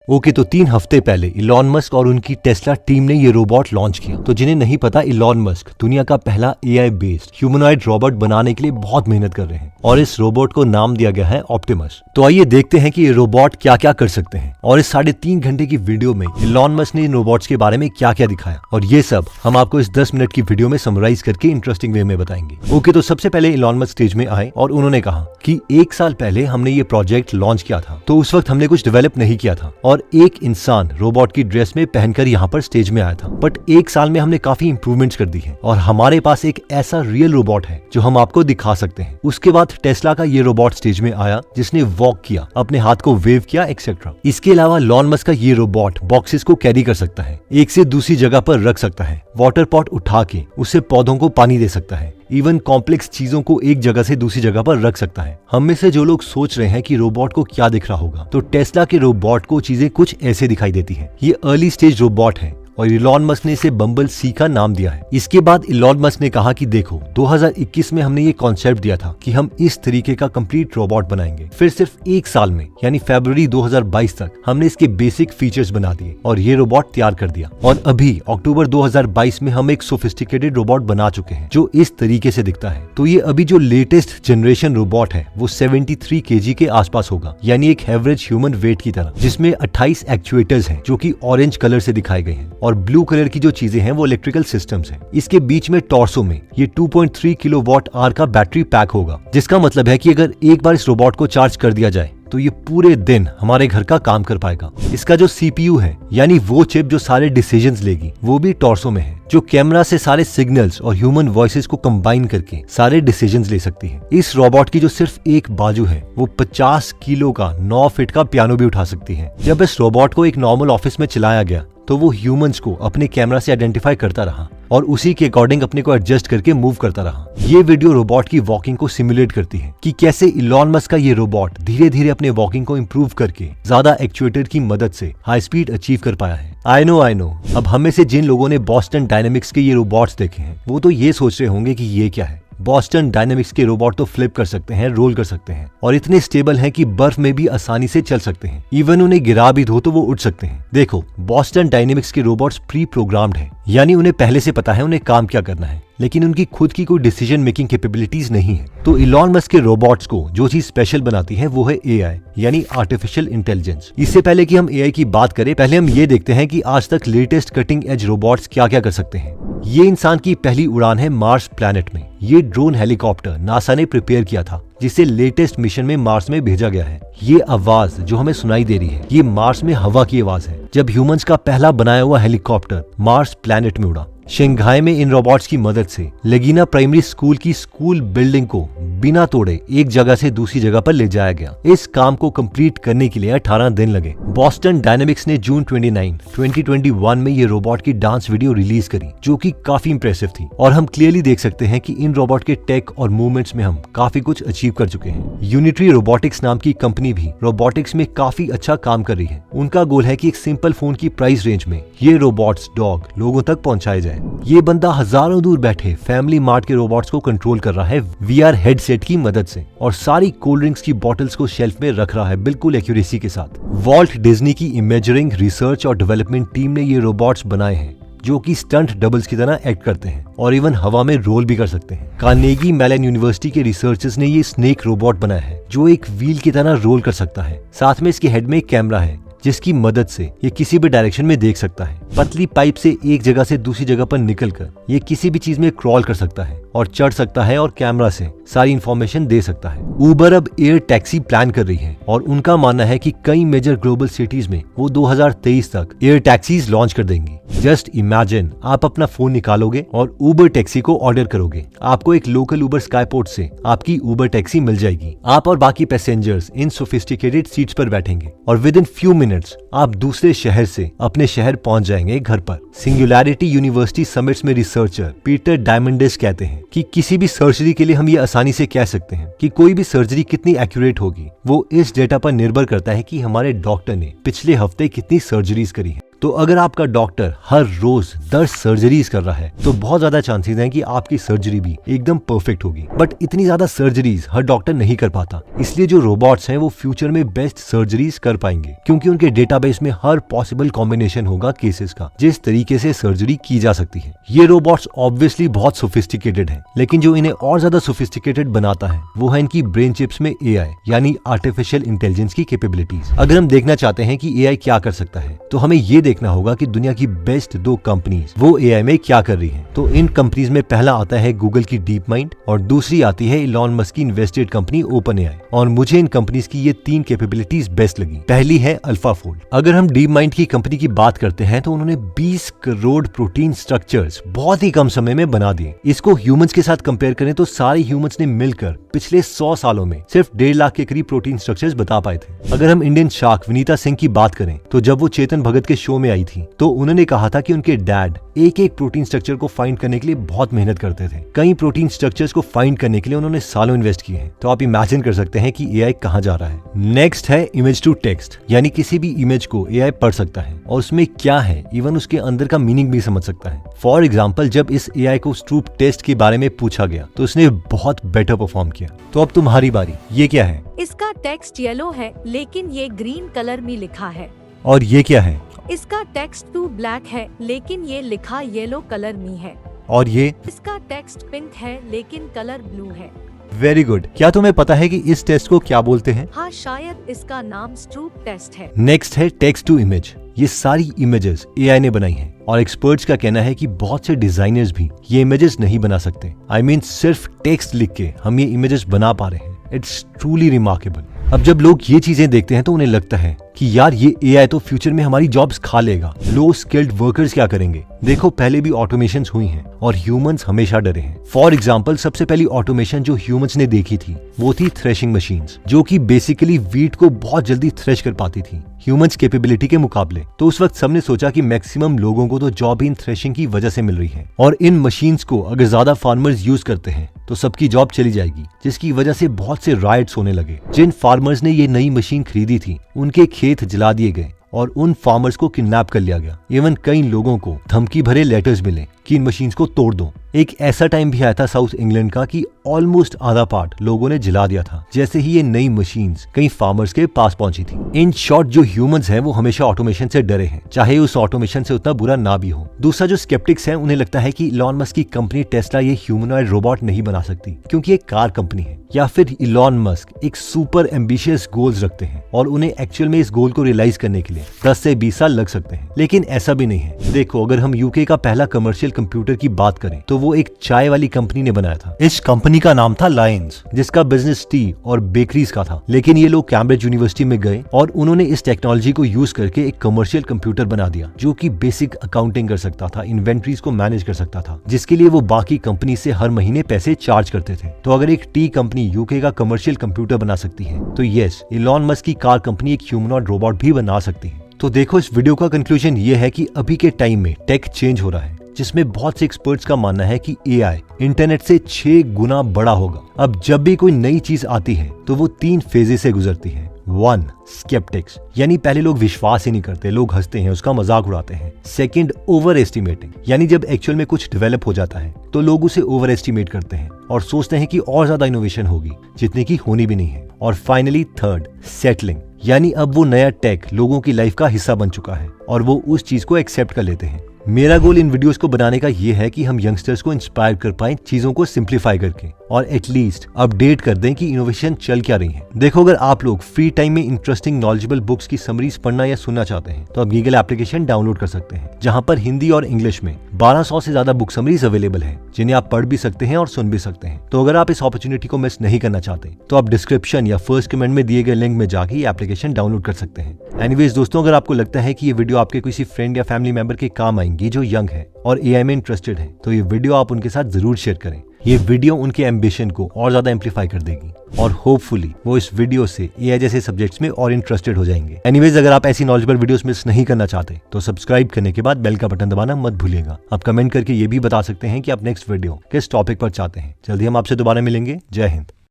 Okay, तो 3 हफ्ते पहले इलॉन मस्क और उनकी टेस्ला टीम ने ये रोबोट लॉन्च किया। तो जिन्हें नहीं पता, इलॉन मस्क दुनिया का पहला एआई बेस्ड ह्यूमनॉइड रोबोट बनाने के लिए बहुत मेहनत कर रहे हैं और इस रोबोट को नाम दिया गया है ऑप्टिमस। तो आइए देखते हैं कि ये रोबोट क्या क्या कर सकते हैं और इस 3.5 घंटे की वीडियो में इलॉन मस्क ने इन रोबोट्स के बारे में क्या क्या दिखाया, और ये सब हम आपको इस 10 मिनट की वीडियो में समराइज करके इंटरेस्टिंग वे में बताएंगे। ओके, तो सबसे पहले इलॉन मस्क स्टेज में आए और उन्होंने कहा कि 1 साल पहले हमने ये प्रोजेक्ट लॉन्च किया था, तो उस वक्त हमने कुछ डेवलप नहीं किया था और एक इंसान रोबोट की ड्रेस में पहनकर यहाँ पर स्टेज में आया था। बट 1 साल में हमने काफी इंप्रूवमेंट्स कर दी है और हमारे पास एक ऐसा रियल रोबोट है जो हम आपको दिखा सकते हैं। उसके बाद टेस्ला का ये रोबोट स्टेज में आया जिसने वॉक किया, अपने हाथ को वेव किया एक्सेट्रा। इसके अलावा इलॉन मस्क का ये रोबोट बॉक्सेस को कैरी कर सकता है, एक से दूसरी जगह पर रख सकता है, वाटर पॉट उठा के उससे पौधों को पानी दे सकता है, इवन कॉम्प्लेक्स चीजों को एक जगह से दूसरी जगह पर रख सकता है। हम में से जो लोग सोच रहे हैं कि रोबोट को क्या दिख रहा होगा, तो टेस्ला के रोबोट को चीजें कुछ ऐसे दिखाई देती हैं। ये अर्ली स्टेज रोबोट है और इलॉन मस्क ने इसे बम्बल सी का नाम दिया है। इसके बाद इलॉन मस्क ने कहा कि देखो, 2021 में हमने ये कॉन्सेप्ट दिया था कि हम इस तरीके का कंप्लीट रोबोट बनाएंगे। फिर सिर्फ 1 साल में यानी फरवरी 2022 तक हमने इसके बेसिक फीचर्स बना दिए और ये रोबोट तैयार कर दिया। और अभी अक्टूबर 2022 में हम एक सोफिस्टिकेटेड रोबोट बना चुके हैं जो इस तरीके से दिखता है। तो ये अभी जो लेटेस्ट जनरेशन रोबोट है वो 73 kg के आसपास होगा, यानी एक एवरेज ह्यूमन वेट की तरह, जिसमें 28 एक्चुएटर्स हैं जो कि ऑरेंज कलर से दिखाए गए हैं और ब्लू कलर की जो चीजें हैं वो इलेक्ट्रिकल सिस्टम्स हैं। इसके बीच में टॉर्सो में ये 2.3 किलोवाट आवर का बैटरी पैक होगा, जिसका मतलब है कि अगर एक बार इस रोबोट को चार्ज कर दिया जाए तो ये पूरे दिन हमारे घर का काम कर पाएगा। इसका जो सीपीयू है, यानी वो चिप जो सारे डिसीजंस लेगी, वो भी टॉर्सो में है, जो कैमरा से सारे सिग्नल्स और ह्यूमन वॉइसेस को कंबाइन करके सारे डिसीजंस ले सकती है। इस रोबोट की जो सिर्फ एक बाजू है वो 50 किलो का 9 फीट का पियानो भी उठा सकती है। जब इस रोबोट को एक नॉर्मल ऑफिस में चलाया गया तो वो ह्यूमंस को अपने कैमरा से आइडेंटिफाई करता रहा और उसी के अकॉर्डिंग अपने को एडजस्ट करके मूव करता रहा। ये वीडियो रोबोट की वॉकिंग को सिमुलेट करती है कि कैसे इलॉन मस्क का ये रोबोट धीरे धीरे अपने वॉकिंग को इम्प्रूव करके ज्यादा एक्चुएटर की मदद से हाई स्पीड अचीव कर पाया है। आई नो अब हम में से जिन लोगों ने बॉस्टन डायनेमिक्स के ये रोबोट्स देखे हैं वो तो ये सोच रहे होंगे कि ये क्या है। बॉस्टन डायनेमिक्स के रोबोट तो फ्लिप कर सकते हैं, रोल कर सकते हैं और इतने स्टेबल हैं कि बर्फ में भी आसानी से चल सकते हैं। इवन उन्हें गिरा भी दो तो वो उड़ सकते हैं। देखो, बॉस्टन डायनेमिक्स के रोबोट्स प्री प्रोग्राम्ड हैं, यानी उन्हें पहले से पता है उन्हें काम क्या करना है, लेकिन उनकी खुद की कोई डिसीजन मेकिंग कैपेबिलिटीज नहीं है। तो इलॉन मस्क के रोबोट्स को जो चीज स्पेशल बनाती है वो है एआई, यानी आर्टिफिशियल इंटेलिजेंस। इससे पहले कि हम एआई की बात करें, पहले हम ये देखते हैं कि आज तक लेटेस्ट कटिंग एज रोबोट्स क्या क्या कर सकते हैं। ये इंसान की पहली उड़ान है मार्स प्लैनेट में। ये ड्रोन हेलीकॉप्टर नासा ने प्रिपेयर किया था जिसे लेटेस्ट मिशन में मार्स में भेजा गया है। ये आवाज जो हमें सुनाई दे रही है, ये मार्स में हवा की आवाज है जब ह्यूमंस का पहला बनाया हुआ हेलीकॉप्टर मार्स प्लैनेट में उड़ा। शंघाई में इन रोबोट्स की मदद से लेगिना प्राइमरी स्कूल की स्कूल बिल्डिंग को बिना तोड़े एक जगह से दूसरी जगह पर ले जाया गया। इस काम को कंप्लीट करने के लिए 18 दिन लगे। बॉस्टन डायनेमिक्स ने जून 29, 2021 में ये रोबोट की डांस वीडियो रिलीज करी जो कि काफी इंप्रेसिव थी और हम क्लियरली देख सकते हैं कि इन रोबोट के टेक और मूवमेंट्स में हम काफी कुछ अचीव कर चुके हैं। यूनिटरी रोबोटिक्स नाम की कंपनी भी रोबोटिक्स में काफी अच्छा काम कर रही है। उनका गोल है कि एक सिंपल फोन की प्राइस रेंज में ये रोबोट्स डॉग लोगों तक पहुंचाए जाए। ये बंदा हजारों दूर बैठे फैमिली मार्ट के रोबोट्स को कंट्रोल कर रहा है वीआर हेडसेट की मदद से और सारी कोल्ड ड्रिंक्स की बॉटल्स को शेल्फ में रख रहा है बिल्कुल एक्यूरेसी के साथ। वॉल्ट डिज्नी की इमेजिंग रिसर्च और डेवलपमेंट टीम ने ये रोबोट्स बनाए हैं जो कि स्टंट डबल्स की तरह एक्ट करते हैं और इवन हवा में रोल भी कर सकते हैं। कार्नेगी मेलन यूनिवर्सिटी के रिसर्चर्स ने ये स्नेक रोबोट बनाया है जो एक व्हील की तरह रोल कर सकता है। साथ में इसके हेड में एक कैमरा है जिसकी मदद से ये किसी भी डायरेक्शन में देख सकता है। पतली पाइप से एक जगह से दूसरी जगह पर निकलकर ये किसी भी चीज में क्रॉल कर सकता है और चढ़ सकता है और कैमरा से सारी इंफॉर्मेशन दे सकता है। उबर अब एयर टैक्सी प्लान कर रही है और उनका मानना है कि कई मेजर ग्लोबल सिटीज में वो 2023 तक एयर टैक्सीज लॉन्च कर देंगी। जस्ट इमेजिन, आप अपना फोन निकालोगे और उबर टैक्सी को ऑर्डर करोगे, आपको एक लोकल उबर स्काईपोर्ट से आपकी उबर टैक्सी मिल जाएगी। आप और बाकी पैसेंजर्स इन सोफिस्टिकेटेड सीट्स पर बैठेंगे और विद इन फ्यू मिनट्स आप दूसरे शहर से अपने शहर पहुंच जाएंगे घर पर। सिंगुलैरिटी यूनिवर्सिटी समिट्स में रिसर्चर पीटर डायमंडिस कहते हैं कि किसी भी सर्जरी के लिए हम ये आसानी से कह सकते हैं कि कोई भी सर्जरी कितनी एक्यूरेट होगी वो इस डेटा पर निर्भर करता है कि हमारे डॉक्टर ने पिछले हफ्ते कितनी सर्जरीज करी है। तो अगर आपका डॉक्टर हर रोज 10 सर्जरीज कर रहा है तो बहुत ज्यादा चांसेस हैं कि आपकी सर्जरी भी एकदम परफेक्ट होगी। बट इतनी ज्यादा सर्जरीज हर डॉक्टर नहीं कर पाता, इसलिए जो रोबोट्स हैं वो फ्यूचर में बेस्ट सर्जरीज कर पाएंगे, क्योंकि उनके डेटाबेस में हर पॉसिबल कॉम्बिनेशन होगा केसेस का जिस तरीके से सर्जरी की जा सकती है। ये रोबोट्स ऑब्वियसली बहुत सोफिस्टिकेटेड हैं, लेकिन जो इन्हें और ज्यादा सोफिस्टिकेटेड बनाता है वो है इनकी ब्रेन चिप्स में एआई यानी आर्टिफिशियल इंटेलिजेंस की कैपेबिलिटीज। अगर हम देखना चाहते हैं कि एआई क्या कर सकता है तो हमें ये देखना होगा कि दुनिया की बेस्ट 2 कंपनीज वो एआई में क्या कर रही हैं। तो इन कंपनीज में पहला आता है गूगल की डीप माइंड और दूसरी आती है इलॉन मस्क की इन्वेस्टेड कंपनी ओपन एआई। और मुझे इन कंपनीज की ये 3 कैपेबिलिटीज बेस्ट लगी। पहली है अल्फाफोल्ड। अगर हम डीप माइंड की कंपनी की बात करते हैं तो उन्होंने 20 करोड़ प्रोटीन स्ट्रक्चर्स बहुत ही कम समय में बना दिए। इसको ह्यूमंस के साथ कंपेयर करें तो सारे ह्यूमंस ने मिलकर पिछले 100 सालों में सिर्फ 1.5 लाख के करीब प्रोटीन स्ट्रक्चर्स बता पाए थे। अगर हम इंडियन शार्क विनीता सिंह की बात करें तो जब वो चेतन भगत के शो में आई थी तो उन्होंने कहा था कि उनके डैड एक एक प्रोटीन स्ट्रक्चर को फाइंड करने के लिए बहुत मेहनत करते थे। कई प्रोटीन स्ट्रक्चर्स को फाइंड करने के लिए उन्होंने सालों इन्वेस्ट किए हैं। तो आप इमेजिन कर सकते हैं कि एआई कहां जा रहा है। नेक्स्ट है इमेज टू टेक्स्ट, यानी किसी भी इमेज को एआई पढ़ सकता है और उसमें क्या है इवन उसके अंदर का मीनिंग भी समझ सकता है। फॉर एग्जाम्पल, जब इस एआई को स्ट्रूप टेस्ट के बारे में पूछा गया तो उसने बहुत बेटर परफॉर्म किया। तो अब तुम्हारी बारी। ये क्या है? इसका टेक्स्ट येलो है लेकिन ये ग्रीन कलर में लिखा है। और ये क्या है? इसका टेक्स्ट टू ब्लैक है लेकिन ये लिखा येलो कलर में है। और ये? इसका टेक्स्ट पिंक है लेकिन कलर ब्लू है। Very good. क्या तुम्हें पता है कि इस टेस्ट को क्या बोलते हैं? हाँ, शायद इसका नाम स्ट्रूप टेस्ट है। नेक्स्ट है टेक्स्ट टू इमेज। ये सारी इमेजेस एआई ने बनाई हैं और एक्सपर्ट्स का कहना है कि बहुत से डिजाइनर्स भी ये इमेजेस नहीं बना सकते। आई मीन सिर्फ टेक्स्ट लिख के हम ये इमेजेस बना पा रहे हैं। It's truly remarkable. अब जब लोग ये चीजें देखते हैं तो उन्हें लगता है कि यार ये एआई तो फ्यूचर में हमारी जॉब्स खा लेगा। लो स्किल्ड वर्कर्स क्या करेंगे? देखो, पहले भी ऑटोमेशंस हुई हैं और ह्यूमंस हमेशा डरे हैं। फॉर एग्जांपल, सबसे पहली ऑटोमेशन जो ह्यूमंस ने देखी थी वो थी थ्रेशिंग मशीन्स, जो कि बेसिकली वीट को बहुत जल्दी थ्रेश कर पाती थी ह्यूमंस कैपेबिलिटी के मुकाबले। तो उस वक्त सबने सोचा कि मैक्सिमम लोगों को तो जॉब इन थ्रेशिंग की वजह से मिल रही है और इन मशीन्स को अगर ज्यादा फार्मर्स यूज करते हैं तो सबकी जॉब चली जाएगी, जिसकी वजह से बहुत से राइट्स होने लगे। जिन फार्मर्स ने ये नई मशीन खरीदी थी उनके खेत जला दिए गए और उन फार्मर्स को किडनैप कर लिया गया। इवन कई लोगों को धमकी भरे लेटर्स मिले कि इन मशीन्स को तोड़ दो। एक ऐसा टाइम भी आया था साउथ इंग्लैंड का कि ऑलमोस्ट आधा पार्ट लोगों ने जला दिया था जैसे ही ये नई मशीन्स कई फार्मर्स के पास पहुंची थी। इन शॉर्ट, जो ह्यूमंस हैं वो हमेशा ऑटोमेशन से डरे हैं, चाहे उस ऑटोमेशन से उतना बुरा ना भी हो। दूसरा, जो स्केप्टिक्स हैं उन्हें लगता है कि इलॉन मस्क की कंपनी टेस्ला ये ह्यूमनॉइड रोबोट नहीं बना सकती क्योंकि एक कार कंपनी है, या फिर इलॉन मस्क एक सुपर एम्बिशियस गोल्स रखते हैं और उन्हें एक्चुअल में इस गोल को रियलाइज करने के लिए 10 से 20 साल लग सकते हैं। लेकिन ऐसा भी नहीं है। देखो, अगर हम यूके का पहला कमर्शियल कंप्यूटर की बात करें तो वो एक चाय वाली कंपनी ने बनाया था। इस कंपनी का नाम था लायंस, जिसका बिजनेस टी और बेकरीज का था। लेकिन ये लोग कैम्ब्रिज यूनिवर्सिटी में गए और उन्होंने इस टेक्नोलॉजी को यूज करके एक कमर्शियल कंप्यूटर बना दिया जो कि बेसिक अकाउंटिंग कर सकता था, इन्वेंट्रीज को मैनेज कर सकता था, जिसके लिए वो बाकी कंपनी से हर महीने पैसे चार्ज करते थे। तो अगर एक टी कंपनी यूके का कमर्शियल कंप्यूटर बना सकती है तो यस, इलॉन मस्क की कार कंपनी एक ह्यूमनॉइड रोबोट भी बना सकती है। तो देखो, इस वीडियो का कंक्लूजन ये है कि अभी के टाइम में टेक चेंज हो रहा है, जिसमें बहुत से एक्सपर्ट्स का मानना है कि एआई इंटरनेट से 6 गुना बड़ा होगा। अब जब भी कोई नई चीज आती है तो वो 3 फेजेस से गुजरती है। 1. स्केप्टिक्स, यानी पहले लोग विश्वास ही नहीं करते, लोग हंसते हैं, उसका मजाक उड़ाते हैं। 2. ओवर एस्टिमेटिंग, यानी जब एक्चुअल में कुछ डेवलप हो जाता है तो लोग उसे ओवर एस्टिमेट करते हैं और सोचते हैं कि और ज्यादा इनोवेशन होगी, जितने की होनी भी नहीं है। और फाइनली 3. सेटलिंग, यानी अब वो नया टेक लोगों की लाइफ का हिस्सा बन चुका है और वो उस चीज को एक्सेप्ट कर लेते हैं। मेरा गोल इन वीडियोस को बनाने का ये है कि हम यंगस्टर्स को इंस्पायर कर पाएं चीजों को सिंप्लीफाई करके, और एटलीस्ट अपडेट कर दें कि इनोवेशन चल क्या रही है। देखो, अगर आप लोग फ्री टाइम में इंटरेस्टिंग नॉलेजेबल बुक्स की समरीज पढ़ना या सुनना चाहते हैं तो आप गूगल एप्लीकेशन डाउनलोड कर सकते हैं, जहां पर हिंदी और इंग्लिश में 1200 से ज्यादा बुक समरीज अवेलेबल है, जिन्हें आप पढ़ भी सकते हैं और सुन भी सकते हैं। तो अगर आप इस अपॉर्चुनिटी को मिस नहीं करना चाहते तो आप डिस्क्रिप्शन या फर्स्ट कमेंट में दिए गए लिंक में जाके ये एप्लीकेशन डाउनलोड कर सकते हैं। एनीवेज दोस्तों, अगर आपको लगता है कि ये वीडियो आपके किसी फ्रेंड या फैमिली मेंबर के काम आएंगी जो यंग है और एआई में इंटरेस्टेड है, तो ये वीडियो आप उनके साथ जरूर शेयर करें। ये वीडियो उनके एम्बिशन को और ज्यादा एम्पलीफाई कर देगी और होपफुली वो इस वीडियो से एआई जैसे सब्जेक्ट्स में और इंटरेस्टेड हो जाएंगे। एनीवेज, अगर आप ऐसी नॉलेजेबल वीडियोस मिस नहीं करना चाहते तो सब्सक्राइब करने के बाद बेल का बटन दबाना मत भूलिएगा। आप कमेंट करके ये भी बता सकते हैं कि आप नेक्स्ट वीडियो किस टॉपिक पर चाहते हैं। जल्दी हम आपसे दोबारा मिलेंगे। जय हिंद।